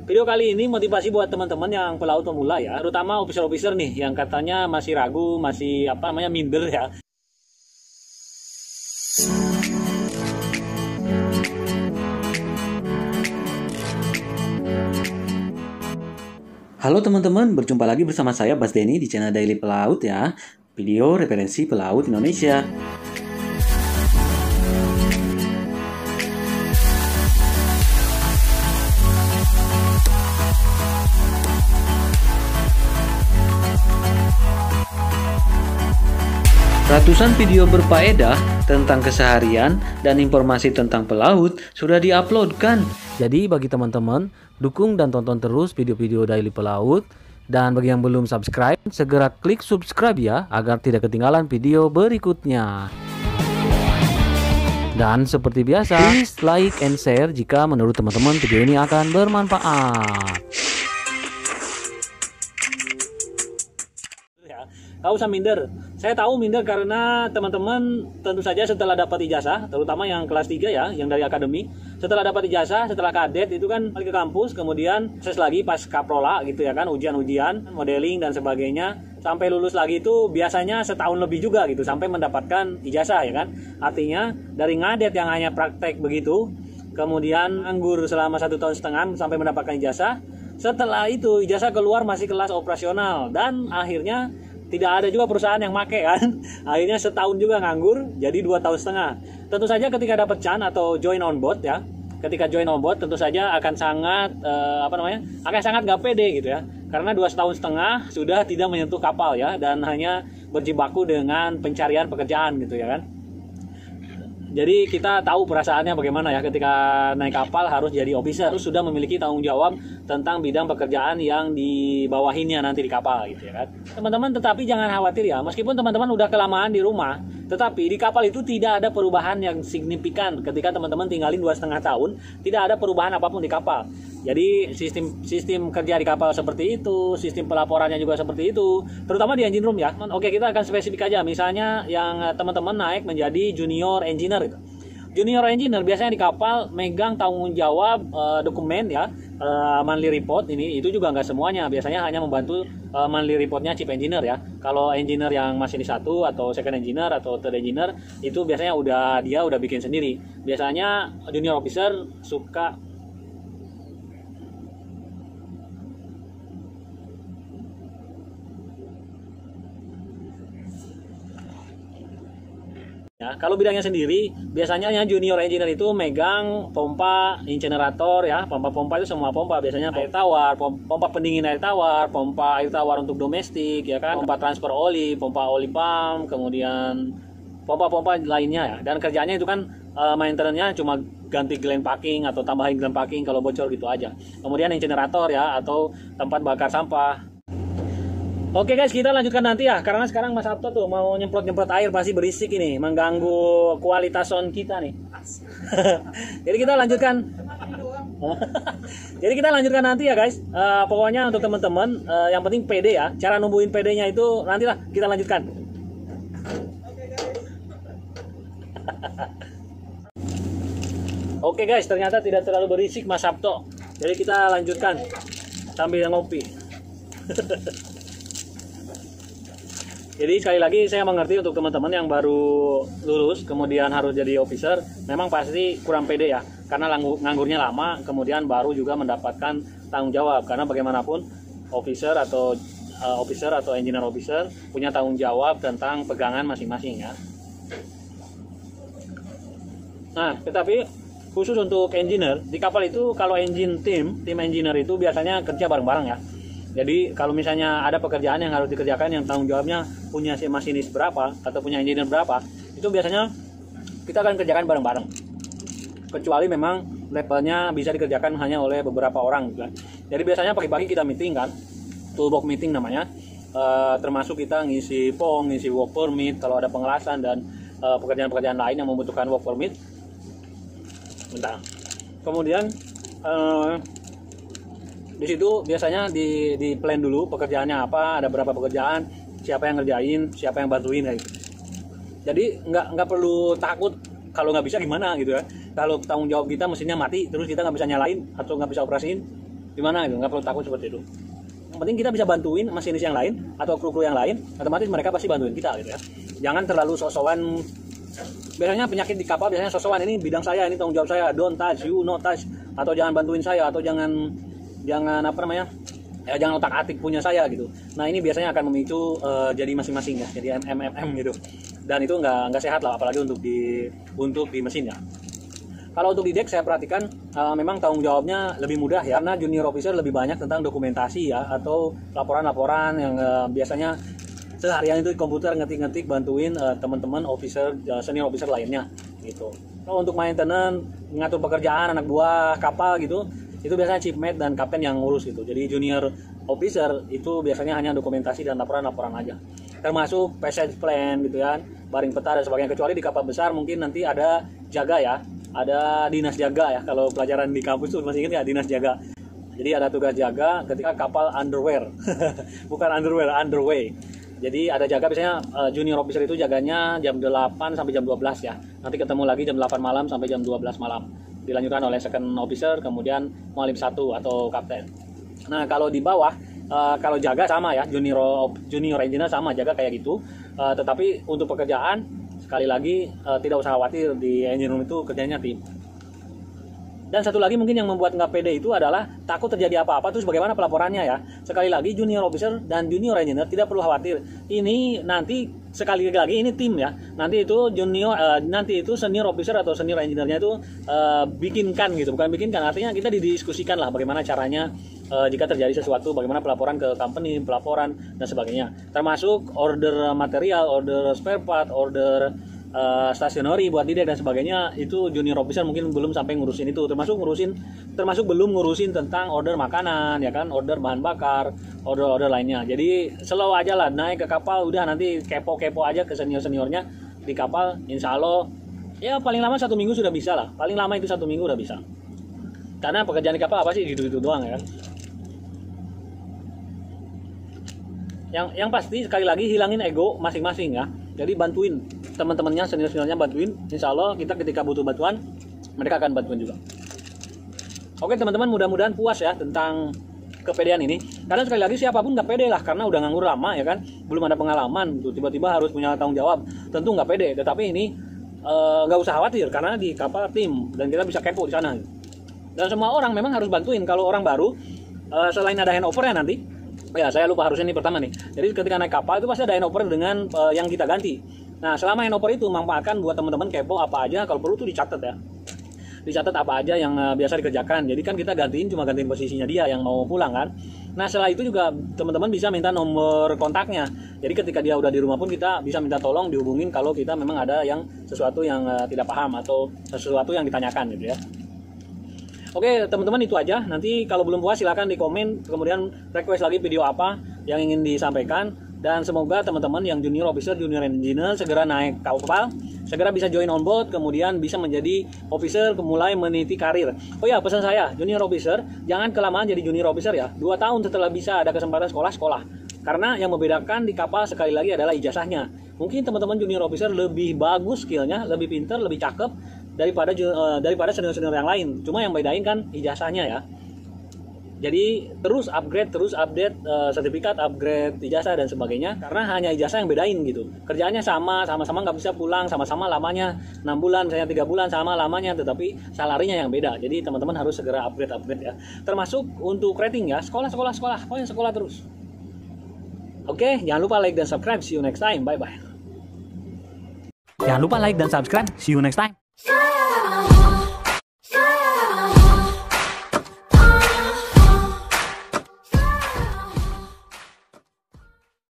Video kali ini motivasi buat teman-teman yang pelaut pemula ya, terutama officer-officer nih yang katanya masih ragu, masih minder ya. Halo teman-teman, berjumpa lagi bersama saya Bas Denny di channel Daily Pelaut ya. Video referensi pelaut Indonesia. Ratusan video berfaedah tentang keseharian dan informasi tentang pelaut sudah diuploadkan. Jadi bagi teman-teman, dukung dan tonton terus video-video Daily Pelaut. Dan bagi yang belum subscribe, segera klik subscribe ya, agar tidak ketinggalan video berikutnya. Dan seperti biasa, please like and share jika menurut teman-teman video ini akan bermanfaat. Gak usah minder. Saya tahu minder karena teman-teman tentu saja setelah dapat ijazah, terutama yang kelas 3 ya, yang dari akademi. Setelah dapat ijazah, setelah kadet itu kan balik ke kampus, kemudian proses lagi pas kaprola gitu ya kan, ujian-ujian, modeling dan sebagainya. Sampai lulus lagi itu biasanya setahun lebih juga gitu, sampai mendapatkan ijazah ya kan. Artinya dari ngadet yang hanya praktek begitu, kemudian nganggur selama 1,5 tahun sampai mendapatkan ijazah. Setelah itu ijazah keluar masih kelas operasional dan akhirnya tidak ada juga perusahaan yang make kan. Akhirnya setahun juga nganggur, jadi 2,5 tahun. Tentu saja ketika dapat CHAN atau join on board ya. Ketika join on board tentu saja akan sangat akan sangat gak pede gitu ya. Karena 2,5 tahun sudah tidak menyentuh kapal ya, dan hanya berjibaku dengan pencarian pekerjaan gitu ya kan. Jadi kita tahu perasaannya bagaimana ya ketika naik kapal harus jadi officer, terus sudah memiliki tanggung jawab tentang bidang pekerjaan yang dibawahinnya nanti di kapal gitu ya kan. Teman-teman tetapi jangan khawatir ya, meskipun teman-teman udah kelamaan di rumah, tetapi di kapal itu tidak ada perubahan yang signifikan. Ketika teman-teman tinggalin 2,5 tahun, tidak ada perubahan apapun di kapal. Jadi sistem kerja di kapal seperti itu, sistem pelaporannya juga seperti itu, terutama di engine room ya. Oke, kita akan spesifik aja, misalnya yang teman-teman naik menjadi junior engineer gitu. Junior engineer biasanya di kapal megang tanggung jawab dokumen ya, monthly report ini, itu juga nggak semuanya, biasanya hanya membantu monthly reportnya chief engineer ya. Kalau engineer yang masih di 1 atau second engineer atau third engineer itu biasanya dia udah bikin sendiri. Biasanya junior officer suka ya, kalau bidangnya sendiri, biasanya junior engineer itu megang pompa, incinerator ya. Pompa-pompa itu semua pompa, biasanya air tawar, pompa pendingin air tawar, pompa air tawar untuk domestik ya kan, pompa transfer oli, pompa oli pump, kemudian pompa-pompa lainnya ya. Dan kerjanya itu kan maintenance-nya cuma ganti gland packing atau tambahin gland packing kalau bocor gitu aja. Kemudian incinerator ya, atau tempat bakar sampah. Oke guys, kita lanjutkan nanti ya, karena sekarang Mas Sabto tuh mau nyemprot-nyemprot air, pasti berisik ini, mengganggu kualitas sound kita nih. Jadi kita lanjutkan. Jadi kita lanjutkan nanti ya guys. Pokoknya untuk teman-teman, yang penting PD ya. Cara numbuhin PD-nya itu nantilah kita lanjutkan. Oke guys, ternyata tidak terlalu berisik Mas Sabto. Jadi kita lanjutkan sambil ngopi. Jadi sekali lagi saya mengerti untuk teman-teman yang baru lulus kemudian harus jadi officer, memang pasti kurang pede ya, karena nganggurnya lama, kemudian baru juga mendapatkan tanggung jawab, karena bagaimanapun officer atau engineer officer punya tanggung jawab tentang pegangan masing-masing ya. Nah, tetapi khusus untuk engineer di kapal itu, kalau tim engineer itu biasanya kerja bareng-bareng ya. Jadi kalau misalnya ada pekerjaan yang harus dikerjakan yang tanggung jawabnya punya si masinis berapa atau punya engineer berapa, itu biasanya kita akan kerjakan bareng-bareng. Kecuali memang levelnya bisa dikerjakan hanya oleh beberapa orang gitu kan. Jadi biasanya pagi-pagi kita meeting kan, toolbox meeting namanya, termasuk kita ngisi form, ngisi work permit kalau ada pengelasan dan pekerjaan-pekerjaan lain yang membutuhkan work permit. Bentar. Kemudian di situ biasanya di plan dulu pekerjaannya apa, ada berapa pekerjaan, siapa yang ngerjain, siapa yang bantuin kayak gitu. Jadi nggak perlu takut kalau nggak bisa gimana gitu ya. Kalau tanggung jawab kita mesinnya mati terus kita nggak bisa nyalain atau nggak bisa operasiin, gimana gitu, nggak perlu takut seperti itu. Yang penting kita bisa bantuin masinis yang lain atau kru-kru yang lain, otomatis mereka pasti bantuin kita gitu ya. Jangan terlalu sok-sokan. Biasanya penyakit di kapal biasanya sok-sokan, ini bidang saya, ini tanggung jawab saya, don't touch, you no touch, atau jangan bantuin saya, atau jangan apa namanya, ya jangan otak-atik punya saya gitu. Nah ini biasanya akan memicu jadi masing-masing ya, jadi gitu. Dan itu nggak sehat lah, apalagi untuk di mesin ya. Kalau untuk di deck saya perhatikan memang tanggung jawabnya lebih mudah ya, karena junior officer lebih banyak tentang dokumentasi ya, atau laporan-laporan yang biasanya seharian itu di komputer ngetik-ngetik bantuin teman-teman officer, senior officer lainnya gitu. Kalau untuk maintenance, ngatur pekerjaan anak buah kapal gitu, itu biasanya chief mate dan kapten yang ngurus gitu. Jadi junior officer itu biasanya hanya dokumentasi dan laporan-laporan aja, termasuk passage plan gitu ya, baring peta dan sebagainya. Kecuali di kapal besar mungkin nanti ada jaga ya, ada dinas jaga ya. Kalau pelajaran di kampus tuh masih ingat ya, dinas jaga. Jadi ada tugas jaga ketika kapal underwear bukan underway. Jadi ada jaga, biasanya junior officer itu jaganya jam 8 sampai jam 12 ya. Nanti ketemu lagi jam 8 malam sampai jam 12 malam. Dilanjutkan oleh second officer, kemudian mualim 1 atau kapten. Nah kalau di bawah, kalau jaga sama ya, junior engineer sama jaga kayak gitu. Tetapi untuk pekerjaan, sekali lagi tidak usah khawatir, di engine room itu kerjanya tim. Dan satu lagi mungkin yang membuat nggak pede itu adalah takut terjadi apa-apa, terus bagaimana pelaporannya ya. Sekali lagi junior officer dan junior engineer tidak perlu khawatir. Ini nanti sekali lagi ini tim ya. Nanti itu nanti itu senior officer atau senior engineer-nya itu bikinkan gitu, bukan bikinkan. Artinya kita didiskusikan lah bagaimana caranya jika terjadi sesuatu, bagaimana pelaporan ke company, pelaporan dan sebagainya. Termasuk order material, order spare part, order stationery buat di deck dan sebagainya, itu junior officer mungkin belum sampai ngurusin itu, termasuk belum ngurusin tentang order makanan ya kan, order bahan bakar, order lainnya. Jadi slow aja lah, naik ke kapal udah nanti kepo aja ke seniornya di kapal, insya Allah ya paling lama 1 minggu sudah bisa lah, paling lama itu 1 minggu udah bisa, karena pekerjaan di kapal apa sih gitu doang ya kan. Yang pasti sekali lagi hilangin ego masing-masing ya. Jadi bantuin teman-temannya, senior-seniornya bantuin. Insya Allah kita ketika butuh bantuan, mereka akan bantuin juga. Oke teman-teman, mudah-mudahan puas ya tentang kepedean ini. Karena sekali lagi siapapun nggak pede lah, karena udah nganggur lama ya kan, belum ada pengalaman, tiba-tiba harus punya tanggung jawab. Tentu nggak pede. Tetapi ini nggak usah khawatir, karena di kapal tim dan kita bisa kepo di sana. Dan semua orang memang harus bantuin. Kalau orang baru, selain ada handover-nya nanti. Ya saya lupa harusnya ini pertama nih. Jadi ketika naik kapal itu pasti ada handover dengan yang kita ganti. Nah selama handover itu manfaatkan buat teman-teman kepo apa aja, kalau perlu tuh dicatat ya. Dicatat apa aja yang biasa dikerjakan. Jadi kan kita cuma gantiin posisinya dia yang mau pulang kan. Nah setelah itu juga teman-teman bisa minta nomor kontaknya. Jadi ketika dia udah di rumah pun kita bisa minta tolong dihubungin kalau kita memang ada yang sesuatu yang tidak paham atau sesuatu yang ditanyakan gitu ya. Oke teman-teman, itu aja. Nanti kalau belum puas silahkan di komen, kemudian request lagi video apa yang ingin disampaikan. Dan semoga teman-teman yang junior officer, junior engineer segera naik kapal, segera bisa join on board, kemudian bisa menjadi officer, mulai meniti karir. Oh ya, pesan saya, junior officer jangan kelamaan jadi junior officer ya. 2 tahun setelah bisa ada kesempatan sekolah. Karena yang membedakan di kapal sekali lagi adalah ijazahnya. Mungkin teman-teman junior officer lebih bagus skillnya, lebih pintar, lebih cakep daripada senior-senior yang lain. Cuma yang bedain kan ijazahnya ya. Jadi terus upgrade, terus update sertifikat, upgrade ijazah dan sebagainya. Karena hanya ijazah yang bedain gitu. Kerjaannya sama-sama nggak bisa pulang, sama-sama lamanya 6 bulan, misalnya 3 bulan sama lamanya, tetapi salarinya yang beda. Jadi teman-teman harus segera upgrade ya. Termasuk untuk rating ya, sekolah, pokoknya sekolah terus. Oke, jangan lupa like dan subscribe. See you next time. Bye-bye. Jangan lupa like dan subscribe. See you next time.